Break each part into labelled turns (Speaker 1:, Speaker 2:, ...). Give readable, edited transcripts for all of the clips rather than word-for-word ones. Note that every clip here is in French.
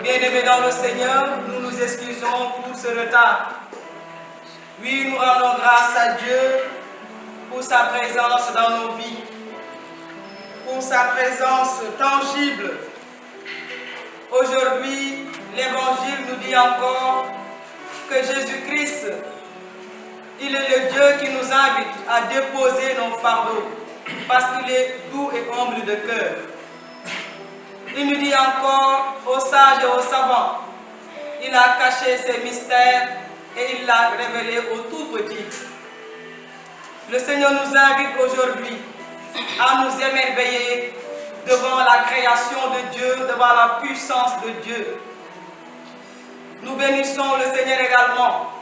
Speaker 1: Bien-aimés dans le Seigneur, nous nous excusons pour ce retard. Oui, nous rendons grâce à Dieu pour sa présence dans nos vies, pour sa présence tangible. Aujourd'hui, l'Évangile nous dit encore que Jésus-Christ, il est le Dieu qui nous invite à déposer nos fardeaux, parce qu'il est doux et humble de cœur. Il nous dit encore aux sages et aux savants, il a caché ses mystères et il l'a révélé aux tout petits. Le Seigneur nous invite aujourd'hui à nous émerveiller devant la création de Dieu, devant la puissance de Dieu. Nous bénissons le Seigneur également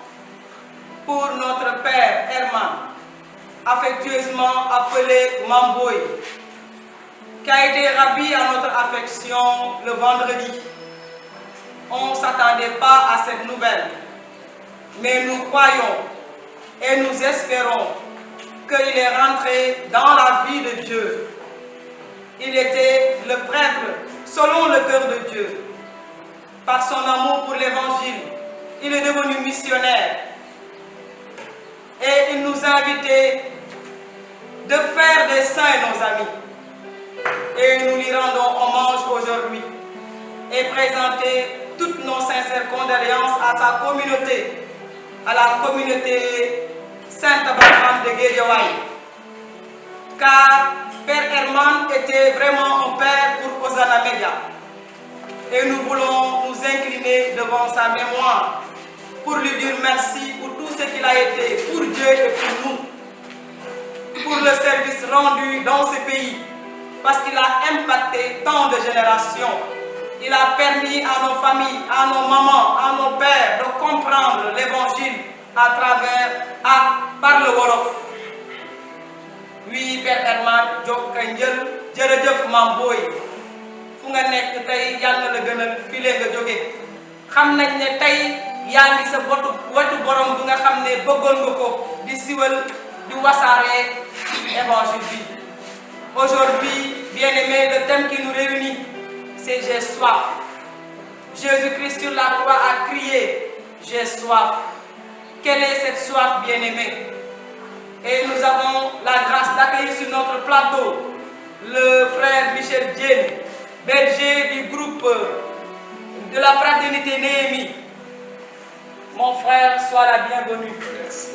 Speaker 1: pour notre Père Herman, affectueusement appelé Mamboy, qui a été ravi à notre affection le vendredi. On ne s'attendait pas à cette nouvelle, mais nous croyons et nous espérons qu'il est rentré dans la vie de Dieu. Il était le prêtre selon le cœur de Dieu. Par son amour pour l'Évangile, il est devenu missionnaire. Et il nous a invités de faire des saints nos amis. Et nous lui rendons hommage aujourd'hui et présenter toutes nos sincères condoléances à sa communauté, à la communauté Saint-Abraham de Guédiawaye. Car Père Herman était vraiment un père pour Hosanna Media. Et nous voulons nous incliner devant sa mémoire pour lui dire merci pour tout ce qu'il a été pour Dieu et pour nous, pour le service rendu dans ce pays, parce qu'il a impacté tant de générations. Il a permis à nos familles, à nos mamans, à nos pères de comprendre l'Évangile par le Wolof. Oui, Père Herman, jërëjëf Mamboy. Fu nga nekk tey yàlla na la gënal file nga jóge. Xam nañ ne tey yaa ngi sa wetu borom bi nga xam ne bëggoon nga ko di siwal di wasaare évangile bi. Aujourd'hui, bien-aimés, le thème qui nous réunit, c'est j'ai soif. Jésus-Christ sur la croix a crié, j'ai soif. Quelle est cette soif, bien-aimés? Et nous avons la grâce d'accueillir sur notre plateau le frère Michel Diène, berger du groupe de la fraternité Néhémie. Mon frère, sois la bienvenue. Merci.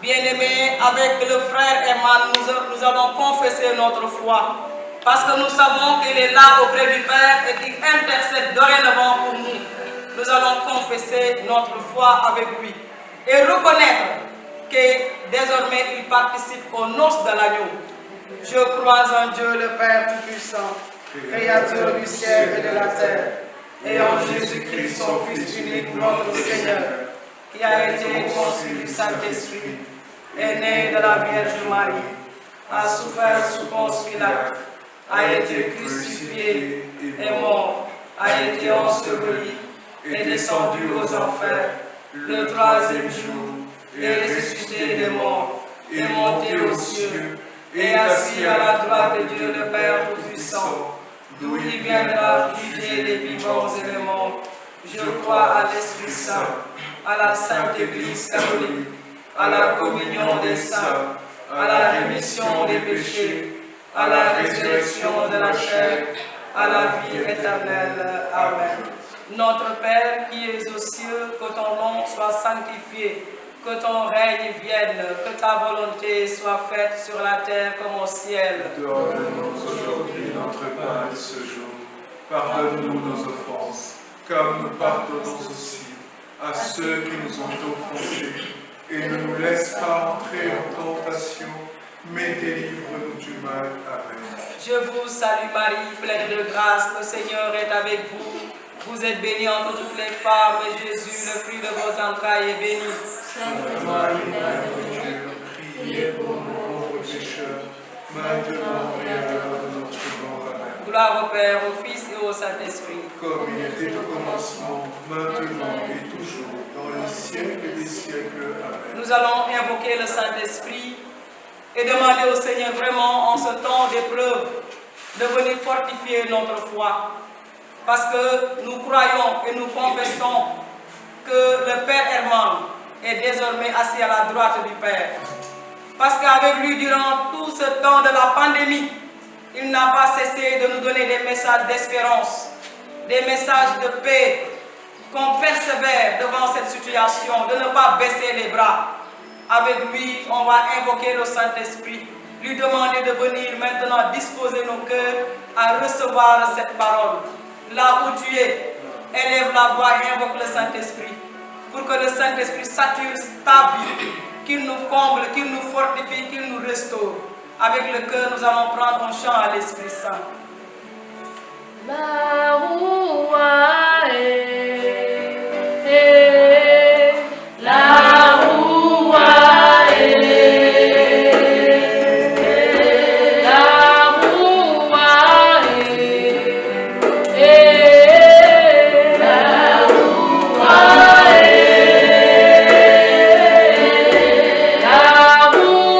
Speaker 1: Bien-aimés, avec le frère Herman, nous allons confesser notre foi. Parce que nous savons qu'il est là auprès du Père et qu'il intercède dorénavant pour nous. Nous allons confesser notre foi avec lui et reconnaître que désormais il participe aux noces de l'agneau. Je crois en Dieu le Père Tout-Puissant, Créateur du ciel et de la terre, et en Jésus-Christ, son Fils unique, notre Seigneur, qui a été conçu du Saint-Esprit, est né de la Vierge Marie, a souffert sous Ponce Pilate, a été crucifié et mort, a été enseveli et descendu aux enfers, le troisième jour, est ressuscité des morts, est monté aux cieux, et assis à la droite de Dieu le Père Tout-Puissant, d'où il viendra juger les vivants et les morts. Je crois à l'Esprit Saint, à la Sainte Église catholique, à la communion des saints, à la rémission des péchés, à la résurrection de la chair, à la vie éternelle. Amen. Notre Père qui es aux cieux, que ton nom soit sanctifié, que ton règne vienne, que ta volonté soit faite sur la terre comme au ciel.
Speaker 2: Donne-nous aujourd'hui notre pain de ce jour. Pardonne-nous nos offenses, comme nous pardonnons aussi à ceux qui nous ont offensés. Et ne nous laisse pas entrer en tentation, mais délivre-nous du mal. Amen.
Speaker 1: Je vous salue Marie, pleine de grâce, le Seigneur est avec vous. Vous êtes bénie entre toutes les femmes, et Jésus, le fruit de vos entrailles, est béni.
Speaker 2: Sainte Marie, Mère de Dieu, priez pour nous pauvres pécheurs, maintenant et à l'heure de notre mort. Amen.
Speaker 1: Gloire au Père, au Fils et au Saint-Esprit.
Speaker 2: Comme il était au commencement, maintenant et toujours, dans les siècles des siècles. Amen.
Speaker 1: Nous allons invoquer le Saint-Esprit et demander au Seigneur vraiment en ce temps d'épreuve de venir fortifier notre foi. parce que nous croyons et nous confessons que le Père Herman est désormais assis à la droite du Père. Parce qu'avec lui, durant tout ce temps de la pandémie, il n'a pas cessé de nous donner des messages d'espérance, des messages de paix, qu'on persévère devant cette situation, de ne pas baisser les bras. Avec lui, on va invoquer le Saint-Esprit, lui demander de venir maintenant disposer nos cœurs à recevoir cette parole. Là où tu es, élève la voix et invoque le Saint-Esprit, pour que le Saint-Esprit sature ta vie, qu'il nous comble, qu'il nous fortifie, qu'il nous restaure. Avec le cœur, nous allons prendre un chant à l'Esprit Saint.
Speaker 3: La roua est, la roua est, la roua est, la roua est, la roua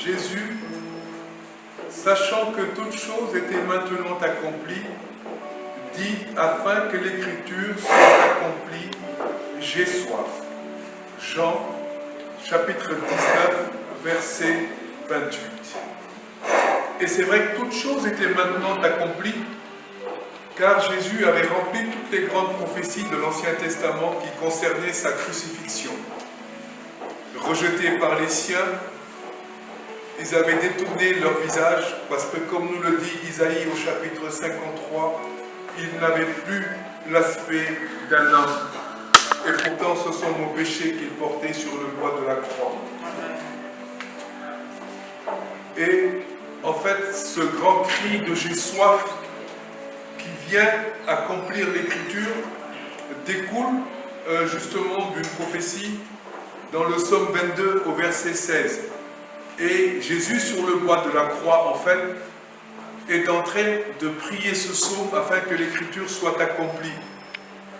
Speaker 2: Jésus, sachant que toutes choses étaient maintenant accomplies, dit afin que l'écriture soit accomplie, j'ai soif. Jean, chapitre 19, verset 28. Et c'est vrai que toutes choses étaient maintenant accomplies, car Jésus avait rempli toutes les grandes prophéties de l'Ancien Testament qui concernaient sa crucifixion. Rejeté par les siens, ils avaient détourné leur visage parce que, comme nous le dit Isaïe au chapitre 53, ils n'avaient plus l'aspect d'un homme. Et pourtant, ce sont nos péchés qu'ils portaient sur le bois de la croix. Et en fait, ce grand cri de « j'ai soif » qui vient accomplir l'écriture découle justement d'une prophétie dans le psaume 22 au verset 16. Et Jésus sur le bois de la croix, en fait, est en train de prier ce psaume afin que l'écriture soit accomplie.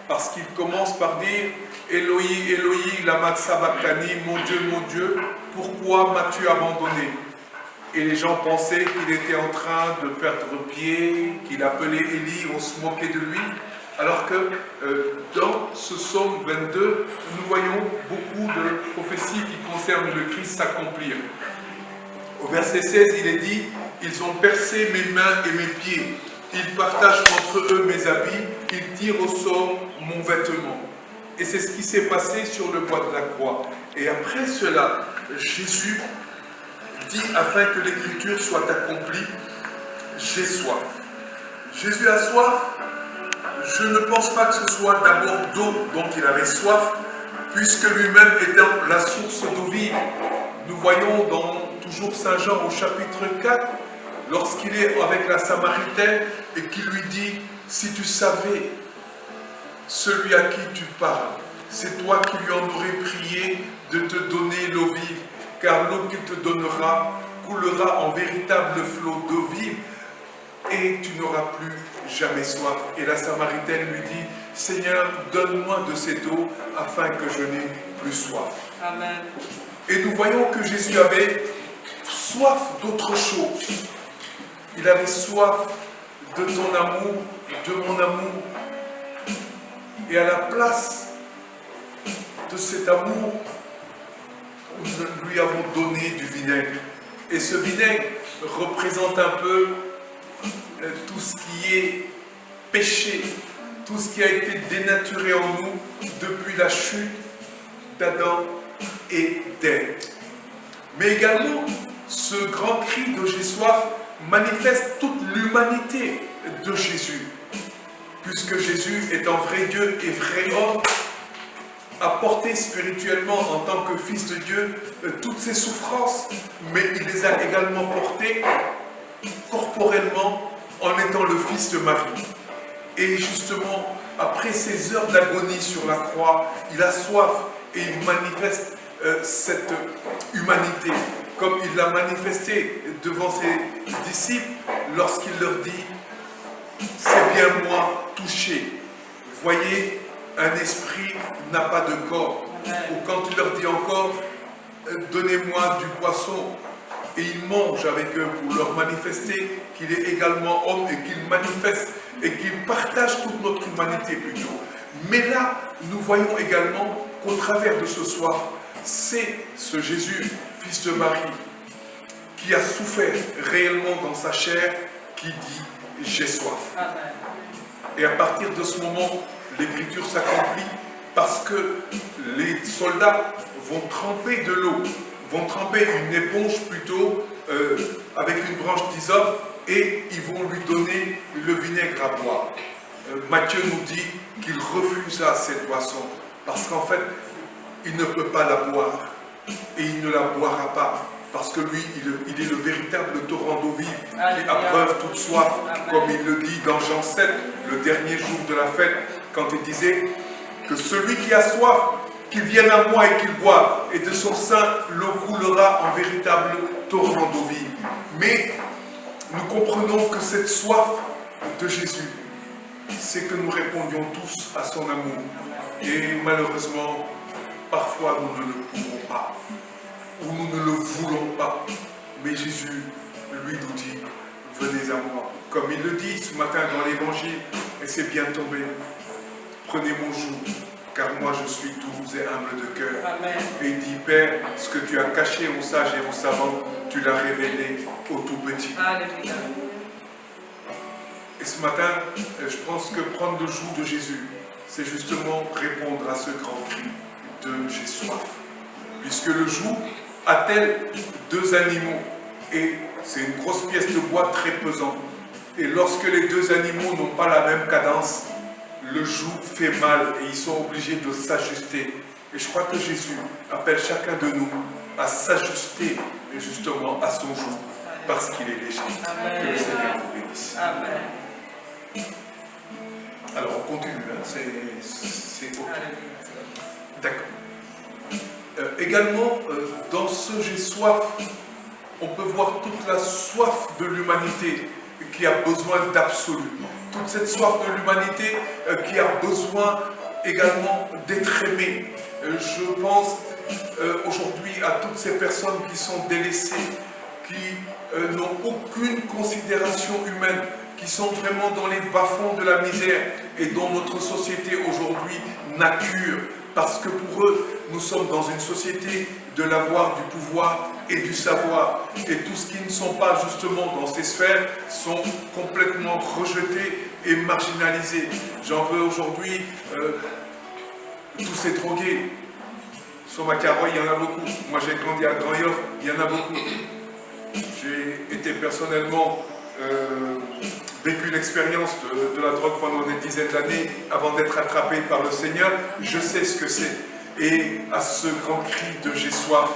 Speaker 2: Parce qu'il commence par dire « Eloi, Eloi, lama sabachthani, mon Dieu, pourquoi m'as-tu abandonné ?» Et les gens pensaient qu'il était en train de perdre pied, qu'il appelait Élie, on se moquait de lui. Alors que dans ce psaume 22, nous voyons beaucoup de prophéties qui concernent le Christ s'accomplir. Au verset 16, il est dit « Ils ont percé mes mains et mes pieds. Ils partagent entre eux mes habits. Ils tirent au sort mon vêtement. » Et c'est ce qui s'est passé sur le bois de la croix. Et après cela, Jésus dit, afin que l'écriture soit accomplie, « J'ai soif. » Jésus a soif. Je ne pense pas que ce soit d'abord d'eau dont il avait soif, puisque lui-même étant la source d'eau vive. Nous voyons dans toujours Saint Jean au chapitre 4, lorsqu'il est avec la Samaritaine et qu'il lui dit « Si tu savais celui à qui tu parles, c'est toi qui lui en aurais prié de te donner l'eau vive, car l'eau qu'il te donnera coulera en véritable flot d'eau vive, et tu n'auras plus jamais soif. » Et la Samaritaine lui dit « Seigneur, donne-moi de cette eau afin que je n'ai plus soif. »
Speaker 1: Amen.
Speaker 2: Et nous voyons que Jésus avait soif d'autre chose. Il avait soif de ton amour, de mon amour. Et à la place de cet amour, nous lui avons donné du vinaigre. Et ce vinaigre représente un peu tout ce qui est péché, tout ce qui a été dénaturé en nous depuis la chute d'Adam et d'Ève. Mais également, ce grand cri de J'ai soif manifeste toute l'humanité de Jésus, puisque Jésus, étant vrai Dieu et vrai homme, a porté spirituellement en tant que Fils de Dieu toutes ses souffrances, mais il les a également portées corporellement en étant le Fils de Marie. Et justement, après ces heures d'agonie sur la croix, il a soif et il manifeste cette humanité, comme il l'a manifesté devant ses disciples lorsqu'il leur dit « C'est bien moi, touché. Voyez, un esprit n'a pas de corps. » Ou quand il leur dit encore « Donnez-moi du poisson. » Et il mange avec eux pour leur manifester qu'il est également homme et qu'il manifeste et qu'il partage toute notre humanité plutôt. Mais là, nous voyons également qu'au travers de ce soif, c'est ce Jésus, Fils de Marie, qui a souffert réellement dans sa chair, qui dit « J'ai soif ». Et à partir de ce moment, l'écriture s'accomplit parce que les soldats vont tremper de l'eau, vont tremper une éponge plutôt avec une branche d'hysope et ils vont lui donner le vinaigre à boire. Matthieu nous dit qu'il refusa cette boisson parce qu'en fait, il ne peut pas la boire et il ne la boira pas parce que lui, il est le véritable torrent d'eau vive qui abreuve toute soif, comme il le dit dans Jean 7, le dernier jour de la fête, quand il disait que celui qui a soif, qu'il vienne à moi et qu'il boive, et de son sein l'eau coulera en véritable torrent d'eau vive. Mais nous comprenons que cette soif de Jésus, c'est que nous répondions tous à son amour. Et malheureusement, parfois nous ne le pouvons pas, ou nous ne le voulons pas. Mais Jésus, lui, nous dit, venez à moi. Comme il le dit ce matin dans l'évangile, et c'est bien tombé, prenez mon joug, car moi je suis doux et humble de cœur.
Speaker 1: Amen.
Speaker 2: Et il dit, Père, ce que tu as caché aux sages et aux savants, tu l'as révélé aux tout petits.
Speaker 1: Alléluia.
Speaker 2: Et ce matin, je pense que prendre le joug de Jésus, c'est justement répondre à ce grand cri de j'ai soif. Puisque le joug attelle deux animaux, et c'est une grosse pièce de bois très pesante. Et lorsque les deux animaux n'ont pas la même cadence, le joug fait mal et ils sont obligés de s'ajuster. Et je crois que Jésus appelle chacun de nous à s'ajuster justement à son joug, parce qu'il est léger.
Speaker 1: Amen.
Speaker 2: Que le Seigneur vous bénisse.
Speaker 1: Amen.
Speaker 2: Alors on continue, hein, c'est ok. D'accord. Également, dans ce j'ai soif, on peut voir toute la soif de l'humanité qui a besoin d'absolu. Toute cette soif de l'humanité qui a besoin également d'être aimée. Je pense aujourd'hui à toutes ces personnes qui sont délaissées, qui n'ont aucune considération humaine, qui sont vraiment dans les bas-fonds de la misère et dont notre société aujourd'hui nature. Parce que pour eux, nous sommes dans une société de l'avoir, du pouvoir et du savoir. Et tous ceux qui ne sont pas justement dans ces sphères sont complètement rejetés et marginalisés. J'en veux aujourd'hui tous ces drogués. Sur ma carole, il y en a beaucoup. Moi, j'ai grandi à Grand Yoff, il y en a beaucoup. J'ai été personnellement vécu l'expérience de la drogue pendant des dizaines d'années avant d'être attrapé par le Seigneur. Je sais ce que c'est. Et à ce grand cri de « j'ai soif »,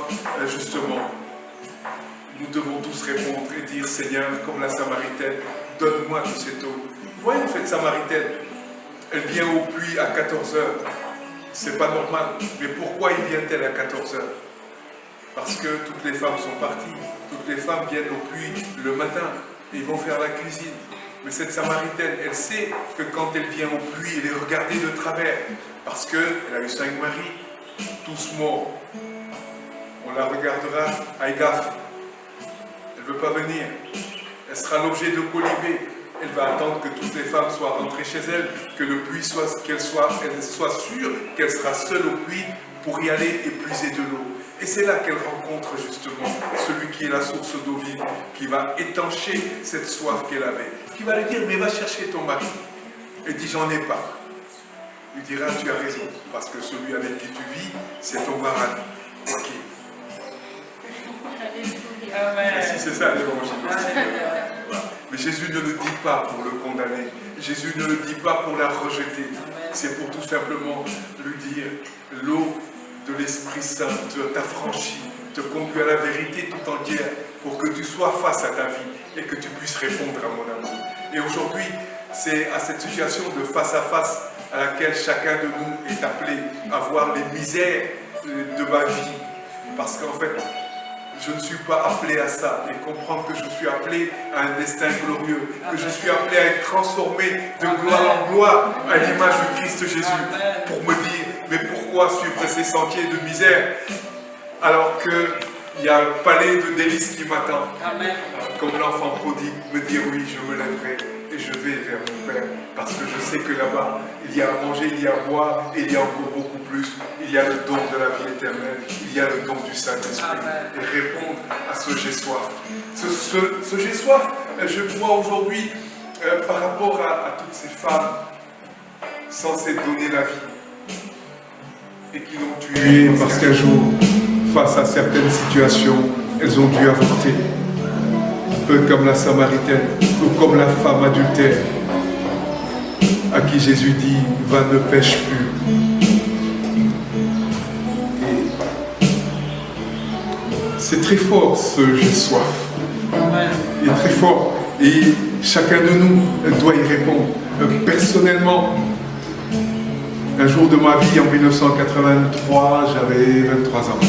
Speaker 2: justement, nous devons tous répondre et dire « Seigneur, comme la Samaritaine, donne-moi de cette eau ». Voyons cette Samaritaine, elle vient au puits à 14 h. C'est pas normal. Mais pourquoi y vient-elle à 14 h? Parce que toutes les femmes sont parties. Toutes les femmes viennent au puits le matin et ils vont faire la cuisine. Mais cette Samaritaine, elle sait que quand elle vient au puits, elle est regardée de travers. Parce qu'elle a eu 5 maris, tous morts. On la regardera à gaffe. Elle ne veut pas venir. Elle sera l'objet de colibés. Elle va attendre que toutes les femmes soient rentrées chez elle, que le puits elle soit sûre qu'elle sera seule au puits pour y aller et puiser de l'eau. Et c'est là qu'elle rencontre justement celui qui est la source d'eau vive, qui va étancher cette soif qu'elle avait, qui va lui dire « mais va chercher ton mari ». Elle dit « j'en ai pas ». Il dira « tu as raison, parce que celui avec qui tu vis, c'est ton mari. » Ok. Si c'est ça l'évangile. Mais Jésus ne le dit pas pour le condamner. Jésus ne le dit pas pour la rejeter. C'est pour tout simplement lui dire l'eau de l'Esprit Saint t'affranchit, te conduit à la vérité tout entière pour que tu sois face à ta vie et que tu puisses répondre à mon amour. Et aujourd'hui, c'est à cette situation de face à face à laquelle chacun de nous est appelé à voir les misères de ma vie. Parce qu'en fait, je ne suis pas appelé à ça, et comprendre que je suis appelé à un destin glorieux, que je suis appelé à être transformé de gloire en gloire à l'image du Christ Jésus, pour me dire, mais pourquoi suivre ces sentiers de misère alors qu'il y a un palais de délices qui m'attend? Comme l'enfant prodigue, me dire oui, je me lèverai et je vais vers mon Père, parce que je sais que là-bas, il y a à manger, il y a à boire, et il y a encore beaucoup plus. Il y a le don de la vie éternelle, il y a le don du Saint-Esprit. Et répondre à ce j'ai soif. Ce j'ai soif, je vois aujourd'hui, par rapport à toutes ces femmes censées donner la vie, et qui l'ont tuée parce qu'un jour, face à certaines situations, elles ont dû avorter. Peu comme la Samaritaine, ou comme la femme adultère, à qui Jésus dit, va ne pêche plus. C'est très fort ce j'ai soif. Il est très fort. Et chacun de nous doit y répondre. Personnellement, un jour de ma vie, en 1983, j'avais 23 ans.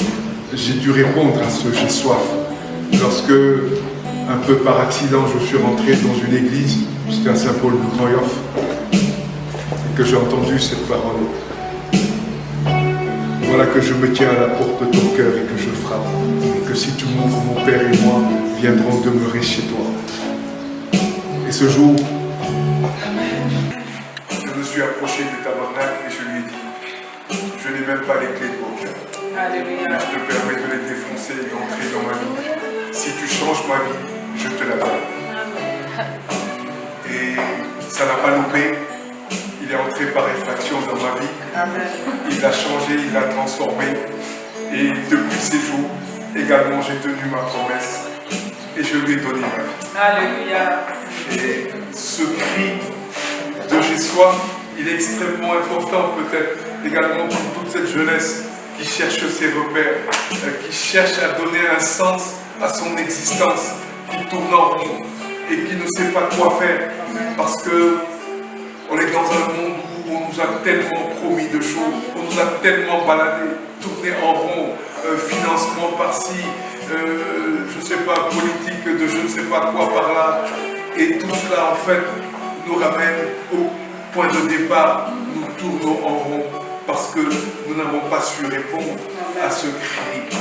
Speaker 2: J'ai dû répondre à ce j'ai soif. Lorsque, un peu par accident, je suis rentré dans une église, c'était à Saint-Paul de Grand Yoff, et que j'ai entendu cette parole. Voilà que je me tiens à la porte de ton cœur et que je frappe. Et que si tu m'ouvres, mon Père et moi viendrons demeurer chez toi. Et ce jour, je me suis approché du tabernacle et je lui ai dit, je n'ai même pas les clés de mon cœur. Mais je te permets de les défoncer et d'entrer dans ma vie. Si tu changes ma vie, je te la donne. Et ça n'a pas loupé. Il est entré par effraction dans ma vie. Il l'a changé, il l'a transformé. Et depuis ces jours, également, j'ai tenu ma promesse. Et je lui ai donné ma vie.
Speaker 1: Alléluia.
Speaker 2: Et ce cri de j'ai soif, il est extrêmement important peut-être également pour toute cette jeunesse qui cherche ses repères, qui cherche à donner un sens à son existence, qui tourne en rond et qui ne sait pas quoi faire. Parce que on est dans un monde où on nous a tellement promis de choses, on nous a tellement baladé, tourné en rond, financement par-ci, je ne sais pas, politique de je ne sais pas quoi par là. Et tout cela, en fait, nous ramène au point de départ. Nous tournons en rond parce que nous n'avons pas su répondre à ce cri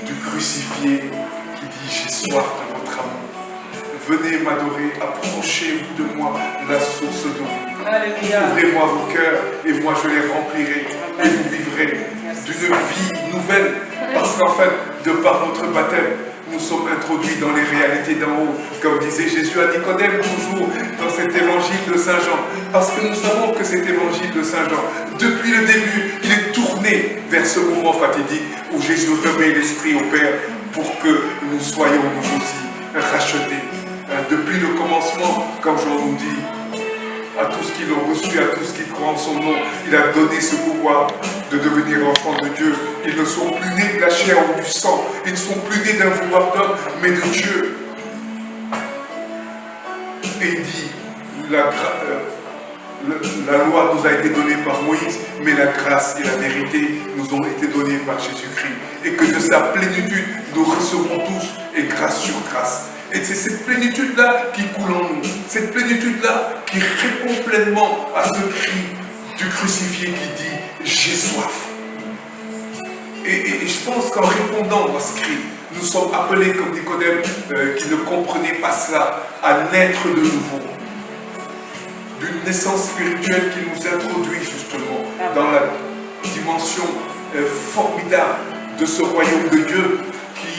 Speaker 2: du crucifié qui dit « J'ai soif de votre amour. Venez m'adorer, approchez-vous de moi, la source de vous.
Speaker 1: Alléluia.
Speaker 2: Ouvrez-moi vos cœurs et moi je les remplirai et vous vivrez d'une vie nouvelle. Parce qu'en fait, de par notre baptême, nous sommes introduits dans les réalités d'en haut. Comme disait Jésus à Nicodème toujours dans cet évangile de Saint Jean. Parce que nous savons que cet évangile de Saint Jean, depuis le début, il est tourné vers ce moment fatidique où Jésus remet l'Esprit au Père pour que nous soyons nous aussi rachetés. Depuis le commencement, comme Jean nous dit, à tous qui l'ont reçu, à tous qui croient en son nom, il a donné ce pouvoir de devenir enfants de Dieu. Ils ne sont plus nés de la chair ou du sang, ils ne sont plus nés d'un vouloir d'homme, mais de Dieu. Et il dit, la loi nous a été donnée par Moïse, mais la grâce et la vérité nous ont été données par Jésus-Christ. Et que de sa plénitude, nous recevons tous, et grâce sur grâce. Et c'est cette plénitude-là qui coule en nous, cette plénitude-là qui répond pleinement à ce cri du crucifié qui dit « J'ai soif ». Et je pense qu'en répondant à ce cri, nous sommes appelés comme Nicodème qui ne comprenait pas cela, à naître de nouveau. D'une naissance spirituelle qui nous introduit justement dans la dimension formidable de ce royaume de Dieu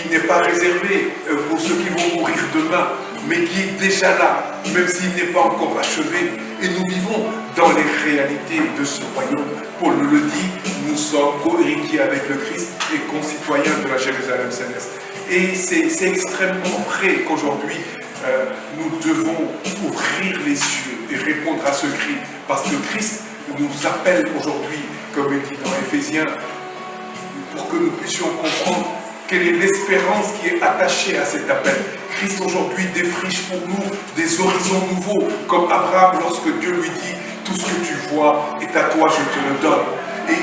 Speaker 2: qui n'est pas réservé pour ceux qui vont mourir demain, mais qui est déjà là, même s'il n'est pas encore achevé. Et nous vivons dans les réalités de ce royaume. Paul nous le dit, nous sommes co-héritiers avec le Christ et concitoyens de la Jérusalem céleste. Et c'est extrêmement vrai qu'aujourd'hui, nous devons ouvrir les yeux et répondre à ce cri. Parce que Christ nous appelle aujourd'hui, comme il dit dans Éphésiens, pour que nous puissions comprendre quelle est l'espérance qui est attachée à cet appel. Christ aujourd'hui défriche pour nous des horizons nouveaux, comme Abraham lorsque Dieu lui dit « Tout ce que tu vois est à toi, je te le donne ». Et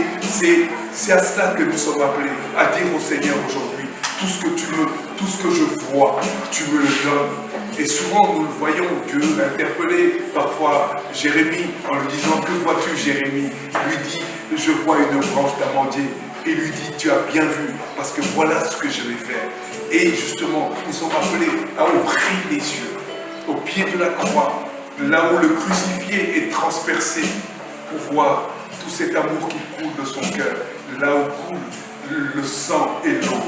Speaker 2: c'est à cela que nous sommes appelés, à dire au Seigneur aujourd'hui « Tout ce que tu veux, tout ce que je vois, tu me le donnes ». Et souvent nous le voyons, Dieu l'a interpellé, parfois Jérémie, en lui disant « Que vois-tu Jérémie ?» Il lui dit « Je vois une branche d'amandier ». Et lui dit, tu as bien vu, parce que voilà ce que je vais faire. Et justement, nous sommes appelés à ouvrir les yeux au pied de la croix, là où le crucifié est transpercé, pour voir tout cet amour qui coule de son cœur, là où coule le sang et l'eau.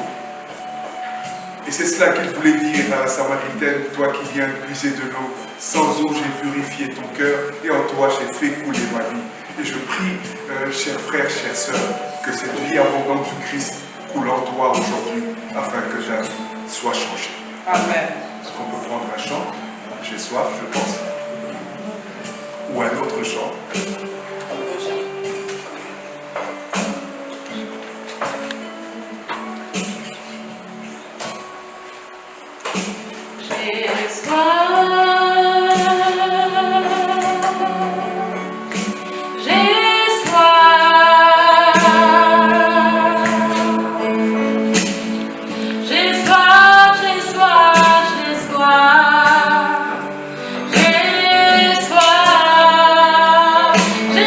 Speaker 2: Et c'est cela qu'il voulait dire à la Samaritaine, toi qui viens puiser de l'eau, sans eau j'ai purifié ton cœur, et en toi j'ai fait couler ma vie. Et je prie, chers frères, chères sœurs, que cette vie abondante du Christ coule en toi aujourd'hui, afin que ta vie soit changée.
Speaker 1: Amen.
Speaker 2: Est-ce qu'on peut prendre un chant? J'ai soif, je pense. Ou un autre chant.
Speaker 3: J'ai soif. J'ai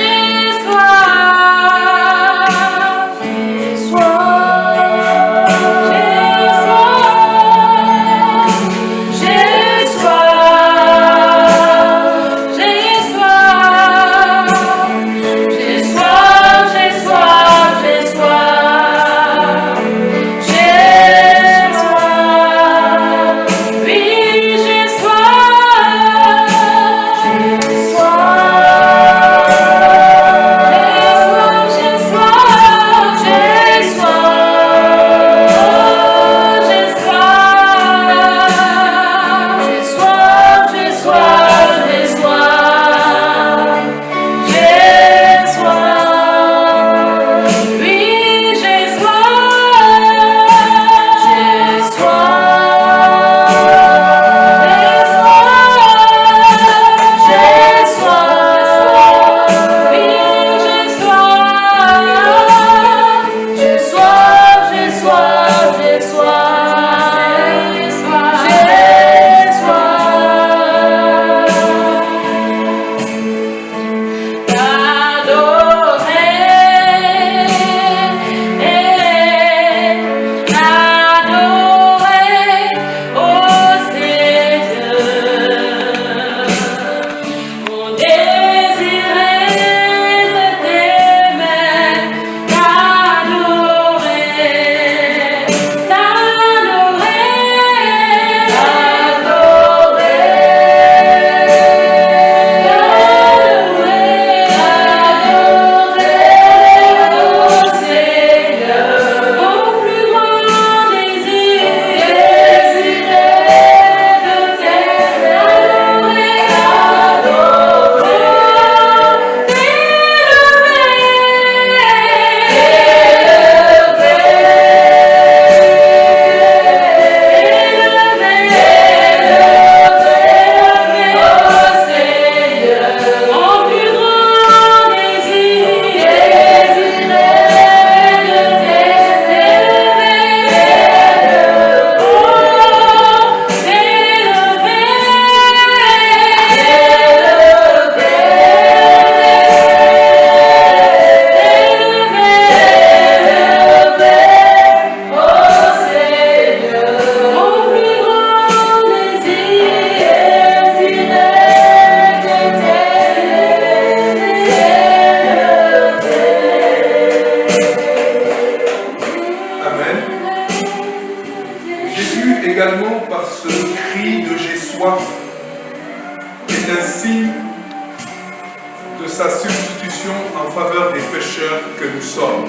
Speaker 2: faveur des pécheurs que nous sommes.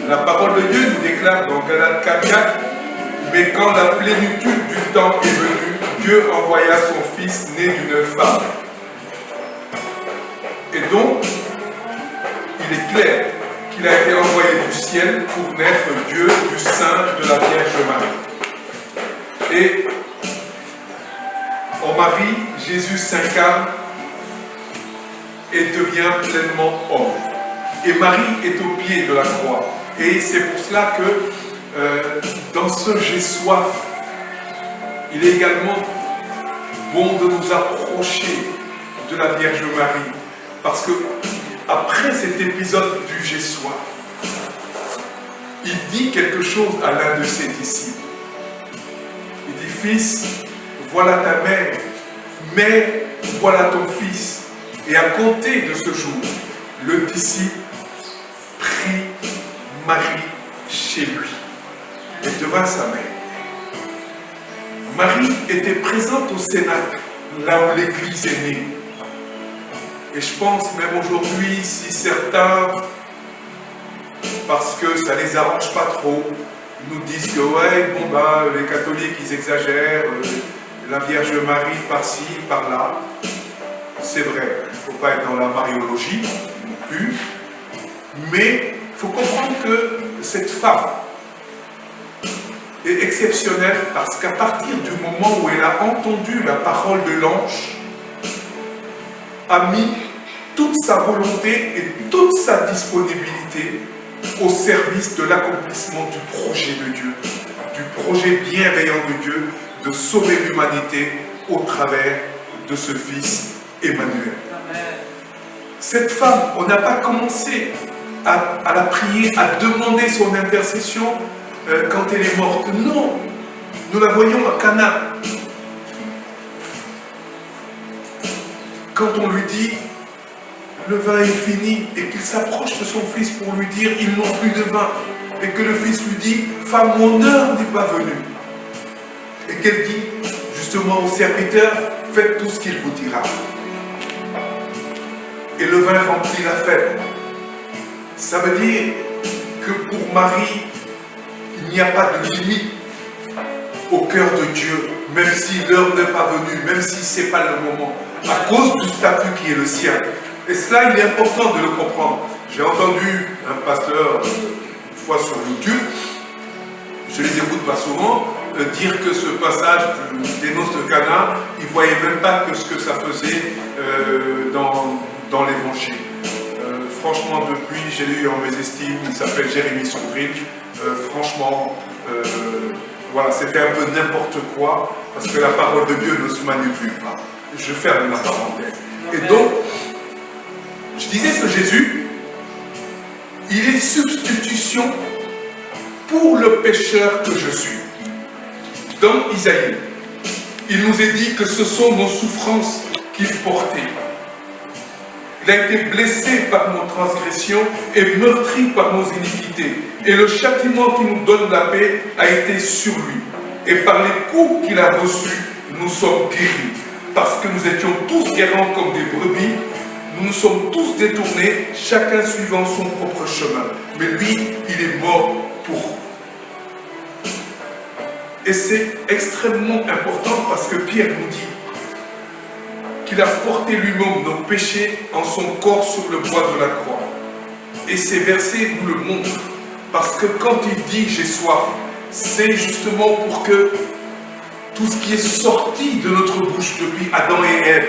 Speaker 2: La parole de Dieu nous déclare dans Galates 4:4, mais quand la plénitude du temps est venue, Dieu envoya son Fils né d'une femme. Et donc, il est clair qu'il a été envoyé du ciel pour naître Dieu du sein de la Vierge Marie. Et en Marie, Jésus s'incarne et devient pleinement homme. Et Marie est au pied de la croix. Et c'est pour cela que dans ce j'ai soif, il est également bon de nous approcher de la Vierge Marie. Parce que après cet épisode du j'ai soif, il dit quelque chose à l'un de ses disciples. Il dit, fils, voilà ta mère, mère, voilà ton fils. Et à compter de ce jour, le disciple prit Marie chez lui et devint sa mère. Marie était présente au Cénacle, là où l'Église est née. Et je pense même aujourd'hui, si certains, parce que ça ne les arrange pas trop, nous disent que ouais, bon bah, les catholiques ils exagèrent, la Vierge Marie par-ci, par-là. C'est vrai, il ne faut pas être dans la mariologie non plus, mais il faut comprendre que cette femme est exceptionnelle parce qu'à partir du moment où elle a entendu la parole de l'ange, a mis toute sa volonté et toute sa disponibilité au service de l'accomplissement du projet de Dieu, du projet bienveillant de Dieu de sauver l'humanité au travers de ce Fils Emmanuel.
Speaker 1: Amen.
Speaker 2: Cette femme, on n'a pas commencé à la prier, à demander son intercession quand elle est morte. Non, nous la voyons à Cana. Quand on lui dit le vin est fini et qu'il s'approche de son fils pour lui dire ils n'ont plus de vin et que le fils lui dit femme, mon heure n'est pas venue, et qu'elle dit justement au serviteur faites tout ce qu'il vous dira. Et le vin remplit la fête. Ça veut dire que pour Marie, il n'y a pas de limite au cœur de Dieu, même si l'heure n'est pas venue, même si ce n'est pas le moment, à cause du statut qui est le sien. Et cela, il est important de le comprendre. J'ai entendu un pasteur, une fois sur YouTube, je ne les écoute pas souvent, dire que ce passage des noces de Cana, il ne voyait même pas que ce que ça faisait dans l'évangile. Franchement, depuis, j'ai lu en mes estimes, il s'appelle Jérémy Sondrine. Franchement, voilà, c'était un peu n'importe quoi, parce que la parole de Dieu ne se manipule pas. Je ferme la parenthèse. Et donc, je disais que Jésus, il est substitution pour le pécheur que je suis. Dans Isaïe, il nous est dit que ce sont nos souffrances qu'il portait. Il a été blessé par nos transgressions et meurtri par nos iniquités. Et le châtiment qui nous donne la paix a été sur lui. Et par les coups qu'il a reçus, nous sommes guéris. Parce que nous étions tous errants comme des brebis, nous nous sommes tous détournés, chacun suivant son propre chemin. Mais lui, il est mort pour nous. Et c'est extrêmement important parce que Pierre nous dit qu'il a porté lui-même nos péchés en son corps sur le bois de la croix. Et ces versets nous le montrent. Parce que quand il dit « j'ai soif », c'est justement pour que tout ce qui est sorti de notre bouche depuis Adam et Ève,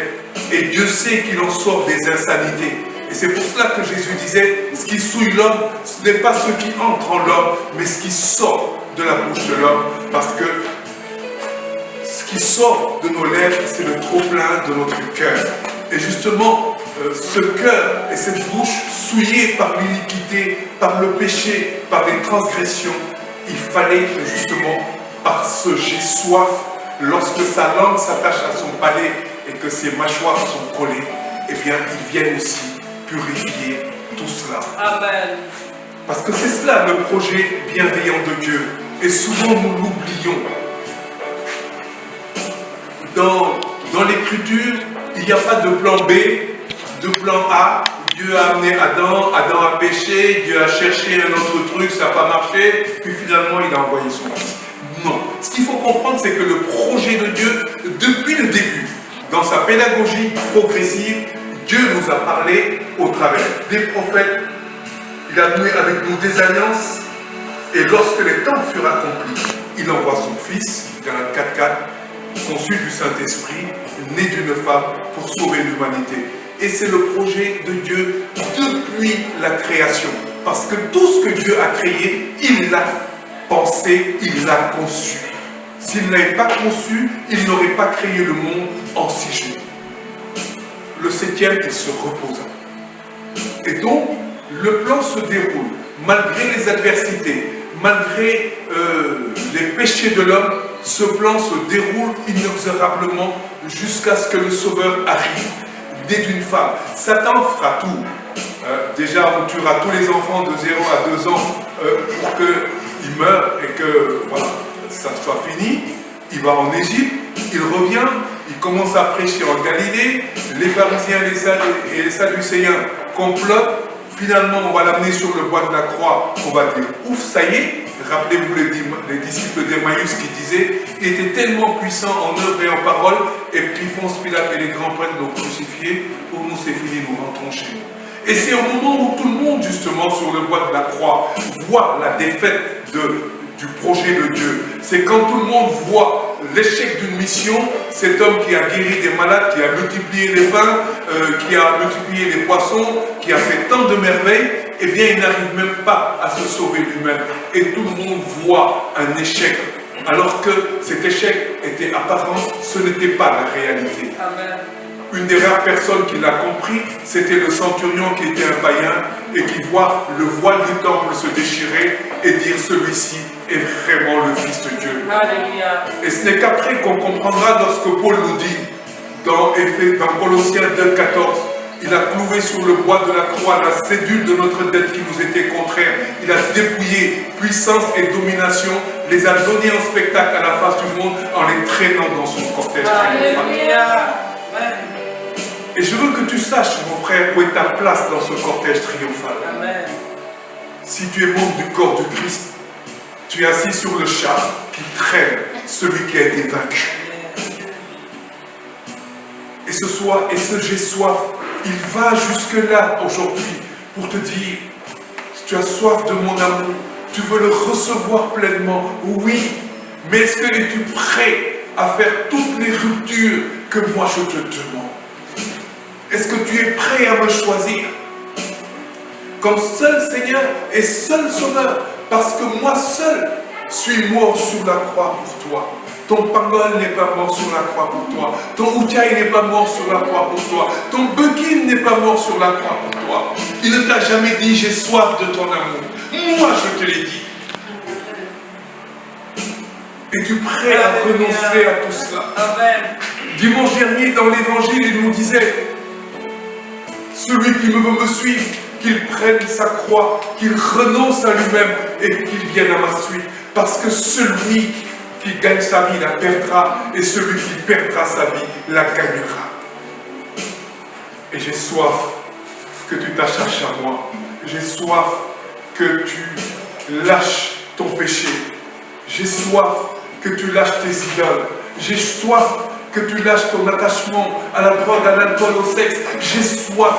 Speaker 2: et Dieu sait qu'il en sort des insanités. Et c'est pour cela que Jésus disait, ce qui souille l'homme, ce n'est pas ce qui entre en l'homme, mais ce qui sort de la bouche de l'homme. Parce que ce qui sort de nos lèvres, c'est le trop-plein de notre cœur. Et justement, ce cœur et cette bouche souillée par l'iniquité, par le péché, par les transgressions, il fallait que justement, par ce j'ai soif, lorsque sa langue s'attache à son palais et que ses mâchoires sont collées, eh bien, il vient aussi purifier tout cela.
Speaker 1: Amen.
Speaker 2: Parce que c'est cela le projet bienveillant de Dieu. Et souvent nous l'oublions. Dans l'écriture, il n'y a pas de plan B, de plan A, Dieu a amené Adam, Adam a péché, Dieu a cherché un autre truc, ça n'a pas marché, puis finalement il a envoyé son fils. Non. Ce qu'il faut comprendre, c'est que le projet de Dieu, depuis le début, dans sa pédagogie progressive, Dieu nous a parlé au travers des prophètes, il a noué avec nous des alliances, et lorsque les temps furent accomplis, il envoie son fils, dans la 4-4, conçu du Saint-Esprit, né d'une femme, pour sauver l'humanité. Et c'est le projet de Dieu depuis la création. Parce que tout ce que Dieu a créé, il l'a pensé, il l'a conçu. S'il n'avait pas conçu, il n'aurait pas créé le monde en 6 jours. Le 7e, il se reposa. Et donc, le plan se déroule, malgré les adversités, malgré les péchés de l'homme, ce plan se déroule inexorablement jusqu'à ce que le Sauveur arrive, né d'une femme. Satan fera tout. Déjà, on tuera tous les enfants de 0 à 2 ans pour qu'ils meurent et que voilà, ça soit fini. Il va en Égypte, il revient, il commence à prêcher en Galilée. Les pharisiens et les sadducéens complotent. Finalement, on va l'amener sur le bois de la croix. On va dire, ouf, ça y est. Rappelez-vous les disciples d'Emmaüs qui disaient, il était tellement puissant en œuvre et en parole, et puis Ponce Pilate et les grands prêtres l'ont crucifié. Pour nous, c'est fini, nous rentrons chez nous. Et c'est au moment où tout le monde, justement, sur le bois de la croix, voit la défaite du projet de Dieu. C'est quand tout le monde voit l'échec d'une mission, cet homme qui a guéri des malades, qui a multiplié les pains, qui a multiplié les poissons, qui a fait tant de merveilles, eh bien il n'arrive même pas à se sauver lui-même. Et tout le monde voit un échec. Alors que cet échec était apparent, ce n'était pas la réalité.
Speaker 1: Amen.
Speaker 2: Une des rares personnes qui l'a compris, c'était le centurion qui était un païen et qui voit le voile du temple se déchirer et dire celui-ci est vraiment le Fils de Dieu.
Speaker 1: Alléluia.
Speaker 2: Et ce n'est qu'après qu'on comprendra lorsque Paul nous dit dans Colossiens 2,14, il a cloué sur le bois de la croix la cédule de notre dette qui nous était contraire. Il a dépouillé puissance et domination, les a donnés en spectacle à la face du monde en les traînant dans son cortège triomphal.
Speaker 1: Alléluia. Amen.
Speaker 2: Et je veux que tu saches, mon frère, où est ta place dans ce cortège triomphal.
Speaker 1: Amen.
Speaker 2: Si tu es membre du corps du Christ, tu es assis sur le char qui traîne celui qui a été vaincu. Et ce soir, et ce j'ai soif, il va jusque-là aujourd'hui pour te dire, tu as soif de mon amour, tu veux le recevoir pleinement, oui, mais est-ce que es-tu prêt à faire toutes les ruptures que moi je te demande? Est-ce que tu es prêt à me choisir comme seul Seigneur et seul Sauveur? Parce que moi seul suis mort sur la croix pour toi. Ton pangol n'est pas mort sur la croix pour toi. Ton outil n'est pas mort sur la croix pour toi. Ton bukin n'est pas mort sur la croix pour toi. Il ne t'a jamais dit j'ai soif de ton amour. Moi je te l'ai dit. Es-tu prêt à renoncer à tout cela?
Speaker 1: Amen.
Speaker 2: Dimanche dernier dans l'évangile il nous disait, celui qui veut me suivre, qu'il prenne sa croix, qu'il renonce à lui-même et qu'il vienne à ma suite. Parce que celui qui gagne sa vie la perdra et celui qui perdra sa vie la gagnera. Et j'ai soif que tu t'attaches à moi. J'ai soif que tu lâches ton péché. J'ai soif que tu lâches tes idoles. J'ai soif que tu lâches ton attachement à la drogue, à l'alcool, au sexe. J'ai soif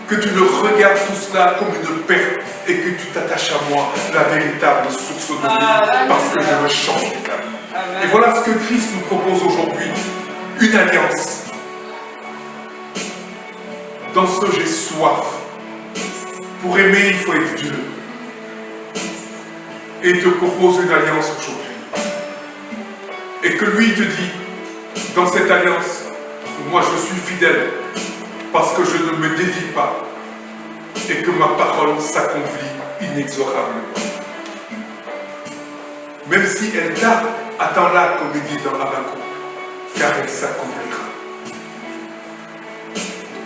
Speaker 2: que tu ne regardes tout cela comme une perte et que tu t'attaches à moi, la véritable source de vie, parce que je veux changer ta vie. Et voilà ce que Christ nous propose aujourd'hui, une alliance. Dans ce j'ai soif. Pour aimer, il faut être Dieu. Et il te propose une alliance aujourd'hui. Et que lui te dit, dans cette alliance, moi je suis fidèle, parce que je ne me dévie pas et que ma parole s'accomplit inexorablement. Même si elle tarde, attends-la comme il dit dans Habakkuk, car elle s'accomplira.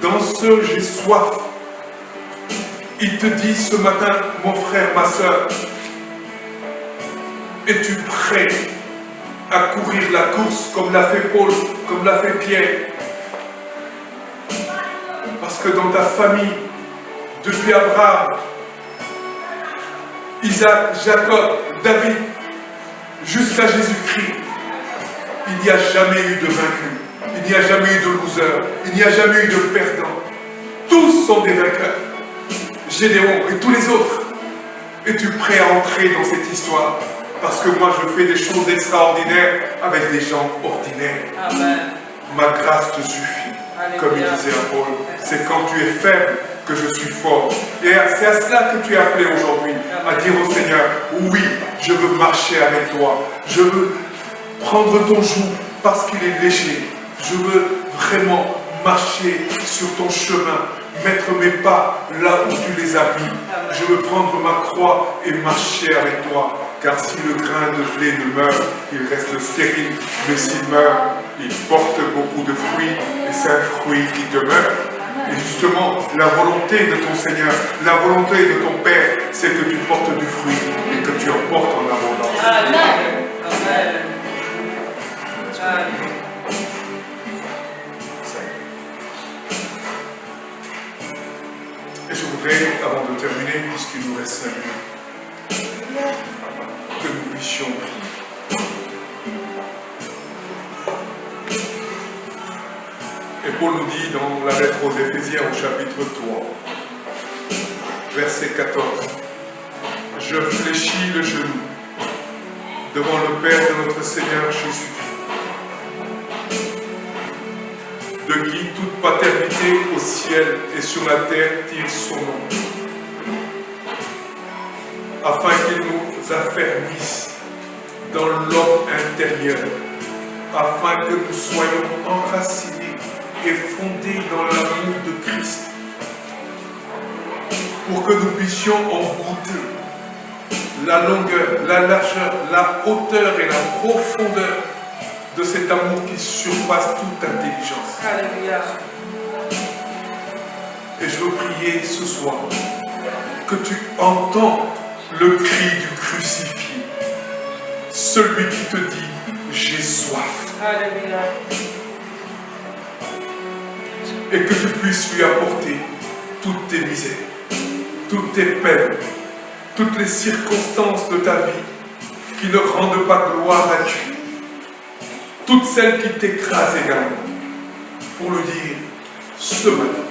Speaker 2: Dans ce j'ai soif, il te dit ce matin, mon frère, ma soeur, es-tu prêt à courir la course comme l'a fait Paul, comme l'a fait Pierre? Parce que dans ta famille, depuis Abraham, Isaac, Jacob, David, jusqu'à Jésus-Christ, il n'y a jamais eu de vaincu, il n'y a jamais eu de loser, il n'y a jamais eu de perdant. Tous sont des vainqueurs. Gédéon et tous les autres. Es-tu prêt à entrer dans cette histoire? Parce que moi, je fais des choses extraordinaires avec des gens ordinaires.
Speaker 1: Amen.
Speaker 2: Ma grâce te suffit. Comme il disait à Paul, c'est quand tu es faible que je suis fort. Et c'est à cela que tu es appelé aujourd'hui, à dire au Seigneur, oui, je veux marcher avec toi. Je veux prendre ton joug parce qu'il est léger. Je veux vraiment marcher sur ton chemin, mettre mes pas là où tu les as mis. Je veux prendre ma croix et marcher avec toi. Car si le grain de blé ne meurt, il reste stérile. Mais s'il meurt, il porte beaucoup de fruits. Et c'est un fruit qui demeure. Et justement, la volonté de ton Seigneur, la volonté de ton Père, c'est que tu portes du fruit et que tu en portes en abondance.
Speaker 1: Amen. Amen. Amen.
Speaker 2: Et je voudrais, avant de terminer, puisqu'il nous reste 5 minutes, que nous puissions prier. Et Paul nous dit dans la lettre aux Éphésiens au chapitre 3, verset 14, « Je fléchis le genou devant le Père de notre Seigneur Jésus, de qui toute paternité au ciel et sur la terre tire son nom, afin qu'il nous affermisse dans l'homme intérieur, afin que nous soyons enracinés et fondés dans l'amour de Christ, pour que nous puissions en goûter la longueur, la largeur, la hauteur et la profondeur de cet amour qui surpasse toute intelligence.
Speaker 1: Alléluia.
Speaker 2: Et je veux prier ce soir que tu entends le cri du crucifié, celui qui te dit « j'ai soif ».
Speaker 1: Alléluia.
Speaker 2: Et que tu puisses lui apporter toutes tes misères, toutes tes peines, toutes les circonstances de ta vie qui ne rendent pas gloire à Dieu, toutes celles qui t'écrasent également, pour le dire ce matin,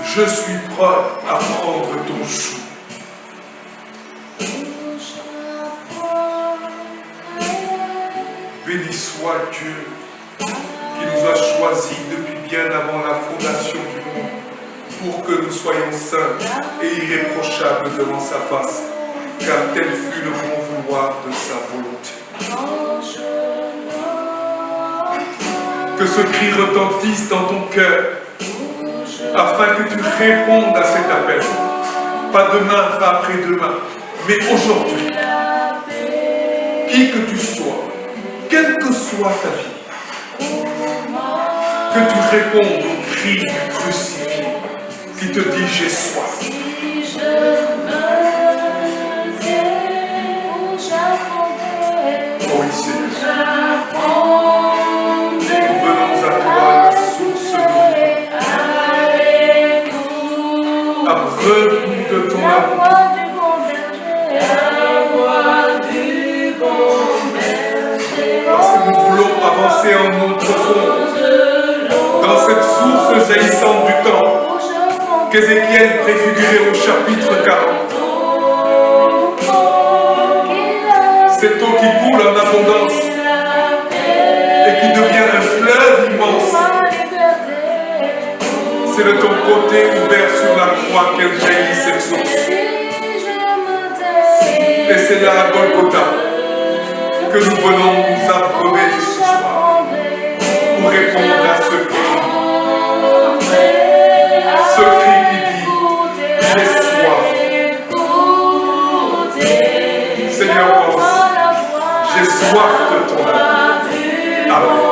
Speaker 2: je suis prêt à prendre ton joug. Béni soit Dieu qui nous a choisis depuis bien avant la fondation du monde pour que nous soyons saints et irréprochables devant sa face, car tel fut le bon vouloir de sa volonté. Que ce cri retentisse dans ton cœur afin que tu répondes à cet appel. Pas demain, pas après-demain, mais aujourd'hui. Qui que tu sois, quelle que soit ta vie, que tu répondes au cri du crucifié qui te dit j'ai soif. Oh oui, Seigneur. Nous venons à toi, la source de vie. Abreuve-nous de ton amour. Parce que nous voulons avancer en eau profonde, dans cette source jaillissante du temps, qu'Ézéchiel préfigurait au chapitre 40. Cette eau qui coule en abondance et qui devient un fleuve immense. C'est de ton côté ouvert sur la croix qu'elle jaillit cette source. Et c'est là à Golgotha que nous venons nous abreuver ce soir pour répondre à ce cri. Ce cri qui dit j'ai soif. Seigneur, j'ai soif de ton amour. Amen.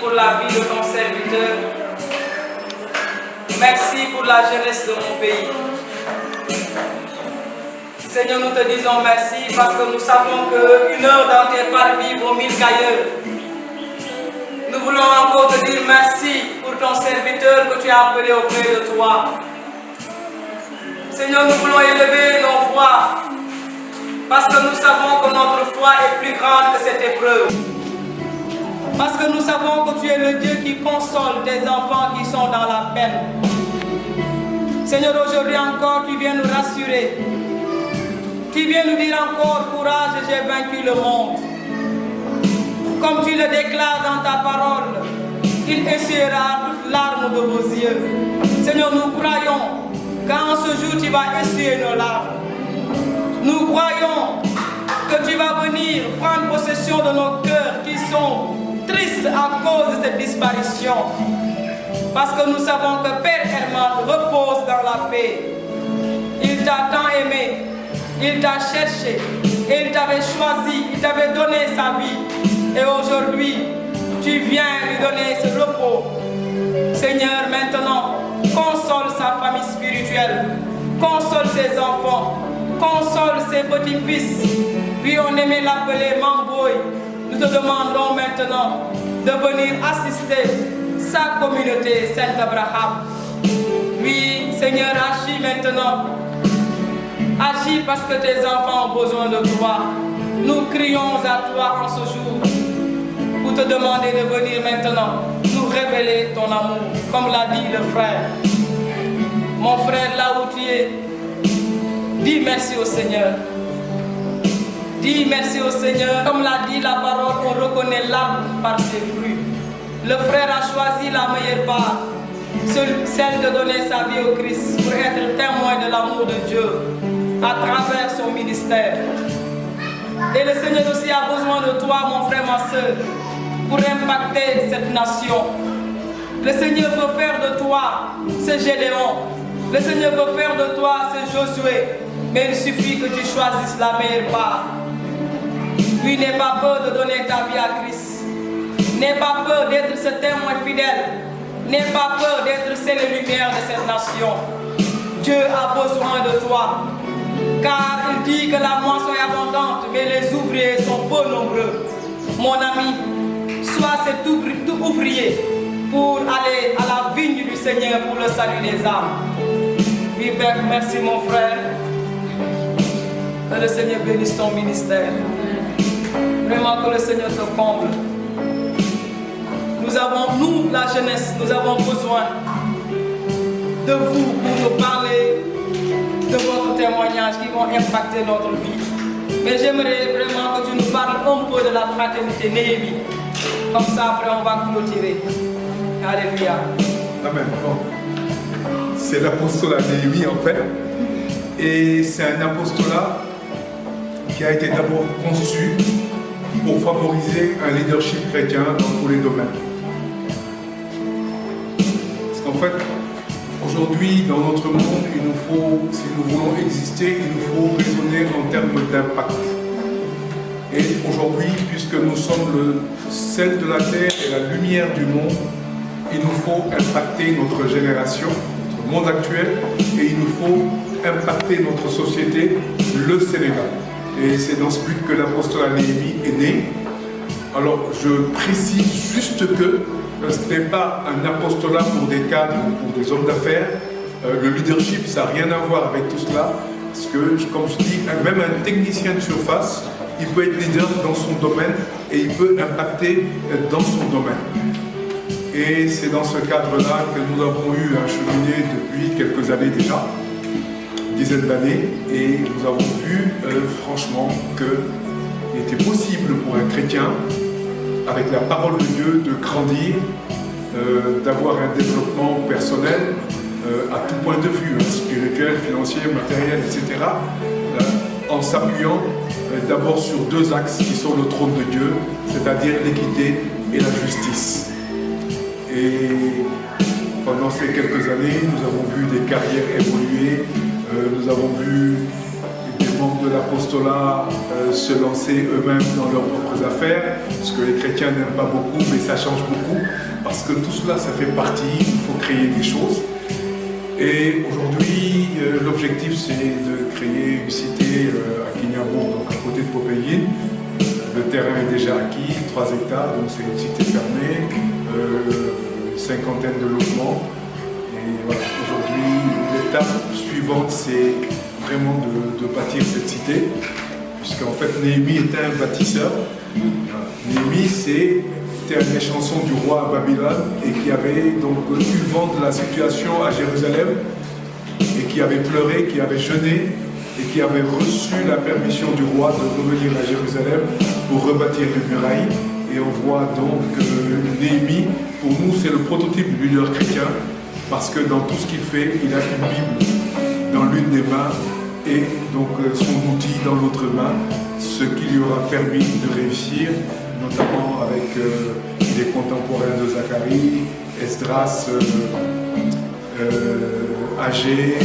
Speaker 1: pour la vie de ton serviteur. Merci pour la jeunesse de mon pays. Seigneur, nous te disons merci parce que nous savons qu'une heure dans tes parvis vaut 1000 qu'ailleurs. Nous voulons encore te dire merci pour ton serviteur que tu as appelé auprès de toi. Seigneur, nous voulons élever nos voix parce que nous savons que notre foi est plus grande que cette épreuve. Parce que nous savons que tu es le Dieu qui console tes enfants qui sont dans la peine. Seigneur, aujourd'hui encore, tu viens nous rassurer. Tu viens nous dire encore, courage, j'ai vaincu le monde. Comme tu le déclares dans ta parole, il essuiera toute larme de vos yeux. Seigneur, nous croyons qu'en ce jour, tu vas essuyer nos larmes. Nous croyons que tu vas venir prendre possession de nos cœurs qui sont tristes à cause de cette disparition. Parce que nous savons que Père Herman repose dans la paix. Il t'a tant aimé, il t'a cherché, et il t'avait choisi, il t'avait donné sa vie. Et aujourd'hui, tu viens lui donner ce repos. Seigneur, maintenant, console sa famille spirituelle, console ses enfants, console ses petits-fils. Puis on aimait l'appeler Mamboy. Nous te demandons maintenant de venir assister sa communauté, Saint-Abraham. Oui, Seigneur, agis maintenant. Agis parce que tes enfants ont besoin de toi. Nous crions à toi en ce jour pour te demander de venir maintenant nous révéler ton amour, comme l'a dit le frère. Mon frère, là où tu es, dis merci au Seigneur. Dis merci au Seigneur. Comme l'a dit la parole, on reconnaît l'arbre par ses fruits. Le frère a choisi la meilleure part, celle de donner sa vie au Christ pour être témoin de l'amour de Dieu à travers son ministère. Et le Seigneur aussi a besoin de toi, mon frère, ma soeur, pour impacter cette nation. Le Seigneur veut faire de toi ce Gédéon. Le Seigneur veut faire de toi ce Josué. Mais il suffit que tu choisisses la meilleure part. Lui, n'aie pas peur de donner ta vie à Christ. N'aie pas peur d'être ce témoin fidèle. N'aie pas peur d'être celle lumière de cette nation. Dieu a besoin de toi. Car il dit que la moisson est abondante, mais les ouvriers sont peu nombreux. Mon ami, sois cet ouvrier pour aller à la vigne du Seigneur pour le salut des âmes. Oui, Père, merci mon frère. Que le Seigneur bénisse ton ministère. Vraiment que le Seigneur te comble. Nous, la jeunesse, nous avons besoin de vous pour nous parler de votre témoignage qui vont impacter notre vie. Mais j'aimerais vraiment que tu nous parles un peu de la fraternité Néhémie. Comme ça, après, on va clôturer. Alléluia.
Speaker 2: Amen. Bon. C'est l'apostolat Néhémie en fait. Et c'est un apostolat qui a été d'abord conçu pour favoriser un leadership chrétien dans tous les domaines. Parce qu'en fait, aujourd'hui, dans notre monde, il nous faut, si nous voulons exister, il nous faut raisonner en termes d'impact. Et aujourd'hui, puisque nous sommes le sel de la terre et la lumière du monde, il nous faut impacter notre génération, notre monde actuel, et il nous faut impacter notre société, le Sénégal. Et c'est dans ce but que l'apostolat Néhémie est né. Alors, je précise juste que ce n'est pas un apostolat pour des cadres ou pour des hommes d'affaires. Le leadership, ça n'a rien à voir avec tout cela. Parce que, comme je dis, même un technicien de surface, il peut être leader dans son domaine et il peut impacter dans son domaine. Et c'est dans ce cadre-là que nous avons eu à cheminer depuis quelques années déjà, une dizaine d'années, et nous avons vu franchement qu'il était possible pour un chrétien, avec la parole de Dieu, de grandir, d'avoir un développement personnel à tout point de vue, spirituel, financier, matériel, etc., en s'appuyant d'abord sur deux axes qui sont le trône de Dieu, c'est-à-dire l'équité et la justice. Et pendant ces quelques années, nous avons vu des carrières évoluer, nous avons vu des membres de l'apostolat se lancer eux-mêmes dans leurs propres affaires, ce que les chrétiens n'aiment pas beaucoup, mais ça change beaucoup, parce que tout cela, ça fait partie, il faut créer des choses. Et aujourd'hui, l'objectif, c'est de créer une cité à Kignambour, donc à côté de Popeyine. Le terrain est déjà acquis, 3 hectares, donc c'est une cité fermée, une cinquantaine de logements. Et voilà, aujourd'hui, l'étape suivante, c'est vraiment de bâtir cette cité, puisqu'en fait, Néhémie était un bâtisseur. Néhémie, c'était un échanson du roi à Babylone et qui avait donc eu vent de la situation à Jérusalem et qui avait pleuré, qui avait jeûné et qui avait reçu la permission du roi de revenir à Jérusalem pour rebâtir les murailles. Et on voit donc Néhémie, pour nous, c'est le prototype du leader chrétien, parce que dans tout ce qu'il fait, il a une Bible dans l'une des mains et donc son outil dans l'autre main, ce qui lui aura permis de réussir, notamment avec les contemporains de Zacharie, Esdras, Agé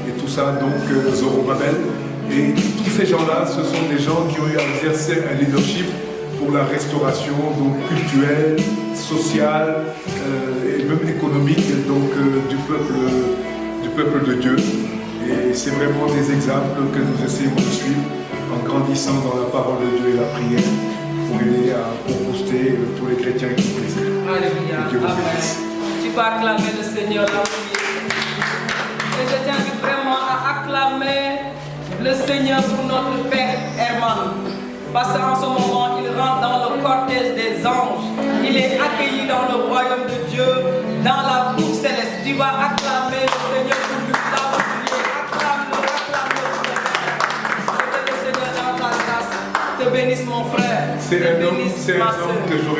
Speaker 2: et tout ça, donc Zorobabel. Et tous ces gens-là, ce sont des gens qui ont eu à exercer un leadership pour la restauration donc, culturelle, sociale et même économique donc, du peuple de Dieu. Et c'est vraiment des exemples que nous essayons de suivre en grandissant dans la parole de Dieu et la prière pour aider à booster tous les chrétiens qui sont ici.
Speaker 1: Alléluia. Amen. Tu peux acclamer le Seigneur là où il est. Et je t'invite vraiment à acclamer le Seigneur pour notre Père Herman. Parce qu'en ce moment, il rentre dans le cortège des anges. Il est accueilli dans le royaume de Dieu, dans la cour céleste. Tu vas acclamer le Seigneur pour lui. Acclame-le. Que le Seigneur dans ta grâce te bénisse mon frère.
Speaker 2: C'est un homme que j'ai toujours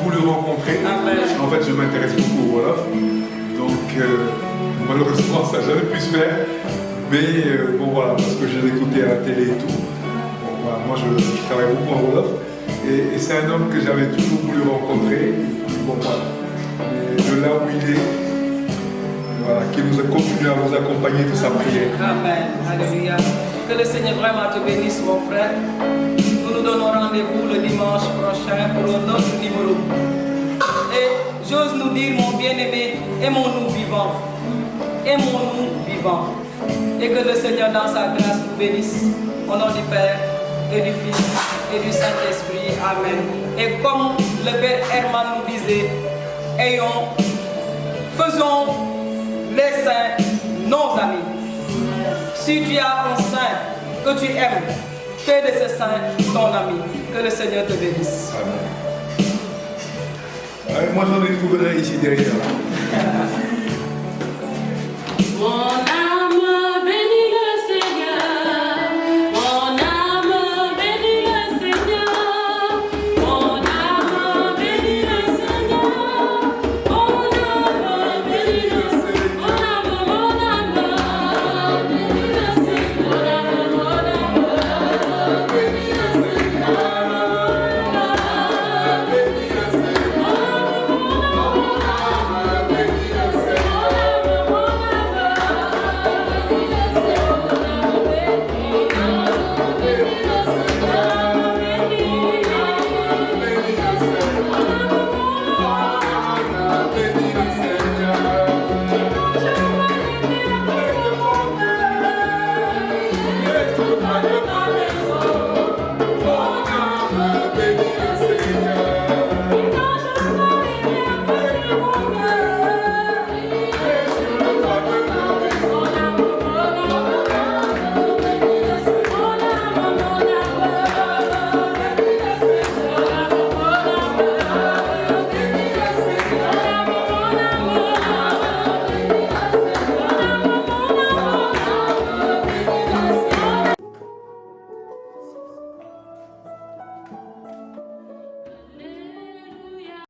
Speaker 2: voulu rencontrer.
Speaker 1: Amen.
Speaker 2: En fait, je m'intéresse beaucoup au Wolof. Donc, malheureusement, ça n'a jamais pu se faire. Mais bon, voilà, parce que je l'écoutais à la télé et tout. Voilà, moi, je travaille beaucoup en Wolof et c'est un homme que j'avais toujours voulu rencontrer. Bon, voilà. Mais de là où il est, voilà, qui nous a continué à nous accompagner de sa prière.
Speaker 1: Amen. Alléluia. Que le Seigneur vraiment te bénisse, mon frère. Nous nous donnons rendez-vous le dimanche prochain pour un autre numéro. Et j'ose nous dire, mon bien-aimé, aimons-nous vivants. Aimons-nous vivants. Et que le Seigneur, dans sa grâce, nous bénisse. Au nom du Père, et du Fils, et du Saint-Esprit. Amen. Et comme le Père Herman nous disait, faisons les saints nos amis. Si tu as un saint que tu aimes, fais de ce saint ton ami. Que le Seigneur te bénisse.
Speaker 2: Amen. Ouais, moi j'en ai trouvé un ici derrière.
Speaker 3: Mon